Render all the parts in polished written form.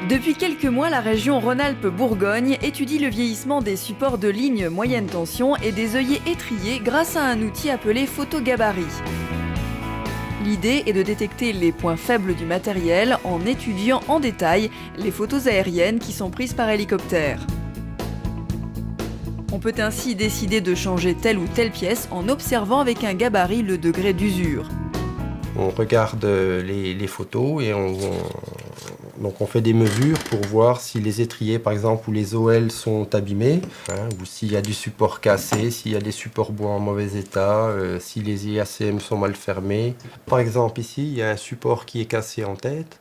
Depuis quelques mois, la région Rhône-Alpes-Bourgogne étudie le vieillissement des supports de ligne moyenne tension et des œillets étriers grâce à un outil appelé photogabarit. L'idée est de détecter les points faibles du matériel en étudiant en détail les photos aériennes qui sont prises par hélicoptère. On peut ainsi décider de changer telle ou telle pièce en observant avec un gabarit le degré d'usure. On regarde les photos et donc on fait des mesures pour voir si les étriers, par exemple, ou les OL sont abîmés, ou s'il y a du support cassé, s'il y a des supports bois en mauvais état, si les IACM sont mal fermés. Par exemple, ici, il y a un support qui est cassé en tête.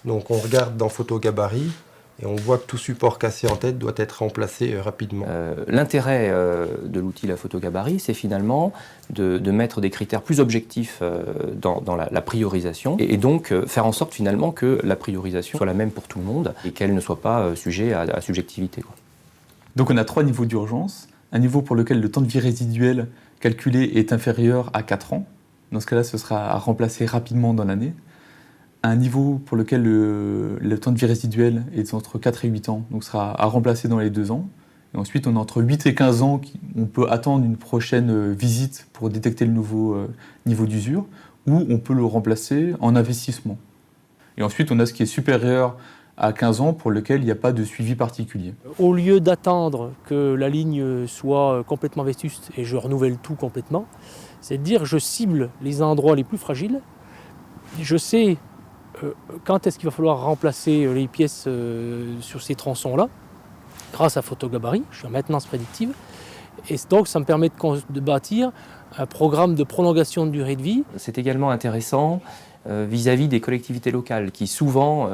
Donc on regarde dans photogabarit et on voit que tout support cassé en tête doit être remplacé rapidement. L'intérêt de l'outil la photogabarit, c'est finalement de mettre des critères plus objectifs dans la priorisation et donc faire en sorte finalement que la priorisation soit la même pour tout le monde et qu'elle ne soit pas sujet à subjectivité, quoi. Donc on a 3 niveaux d'urgence. Un niveau pour lequel le temps de vie résiduel calculé est inférieur à 4 ans. Dans ce cas-là, ce sera à remplacer rapidement dans l'année. Un niveau pour lequel le temps de vie résiduel est entre 4 et 8 ans, donc sera à remplacer dans les 2 ans. Et ensuite, on a entre 8 et 15 ans, on peut attendre une prochaine visite pour détecter le nouveau niveau d'usure, ou on peut le remplacer en investissement. Et ensuite, on a ce qui est supérieur à 15 ans, pour lequel il n'y a pas de suivi particulier. Au lieu d'attendre que la ligne soit complètement vétuste et je renouvelle tout complètement, c'est de dire je cible les endroits les plus fragiles, je sais quand est-ce qu'il va falloir remplacer les pièces sur ces tronçons-là, grâce à photogabarit, je suis en maintenance prédictive, et donc ça me permet de bâtir un programme de prolongation de durée de vie. C'est également intéressant vis-à-vis des collectivités locales qui souvent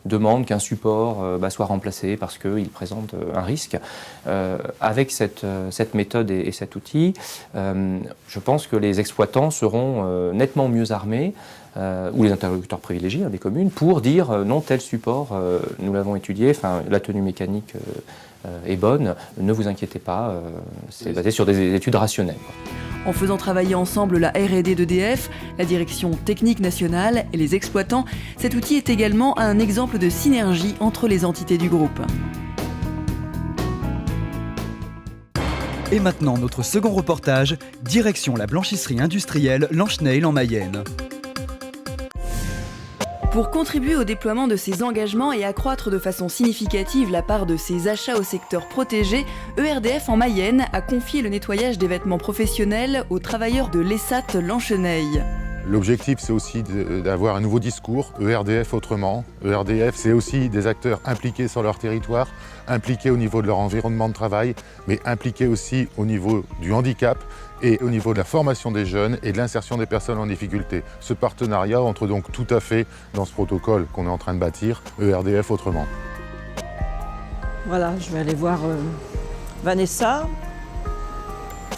demandent qu'un support soit remplacé parce qu'il présente un risque. Avec cette méthode et cet outil, je pense que les exploitants seront nettement mieux armés ou les interlocuteurs privilégiés des communes pour dire non, tel support, nous l'avons étudié, la tenue mécanique est bonne, ne vous inquiétez pas, c'est basé sur des études rationnelles. En faisant travailler ensemble la R&D d'EDF, la direction technique nationale et les exploitants, cet outil est également un exemple de synergie entre les entités du groupe. Et maintenant, notre second reportage, direction la blanchisserie industrielle Lancheneil en Mayenne. Pour contribuer au déploiement de ses engagements et accroître de façon significative la part de ses achats au secteur protégé, ERDF en Mayenne a confié le nettoyage des vêtements professionnels aux travailleurs de l'ESAT Lancheneil. L'objectif, c'est aussi d'avoir un nouveau discours, ERDF autrement. ERDF, c'est aussi des acteurs impliqués sur leur territoire, impliqués au niveau de leur environnement de travail, mais impliqués aussi au niveau du handicap et au niveau de la formation des jeunes et de l'insertion des personnes en difficulté. Ce partenariat entre donc tout à fait dans ce protocole qu'on est en train de bâtir, ERDF autrement. Voilà, je vais aller voir Vanessa.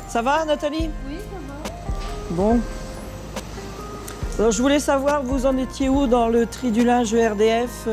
Ça va, Nathalie? Oui, ça va. Bon. Alors, je voulais savoir, vous en étiez où dans le tri du linge ERDF?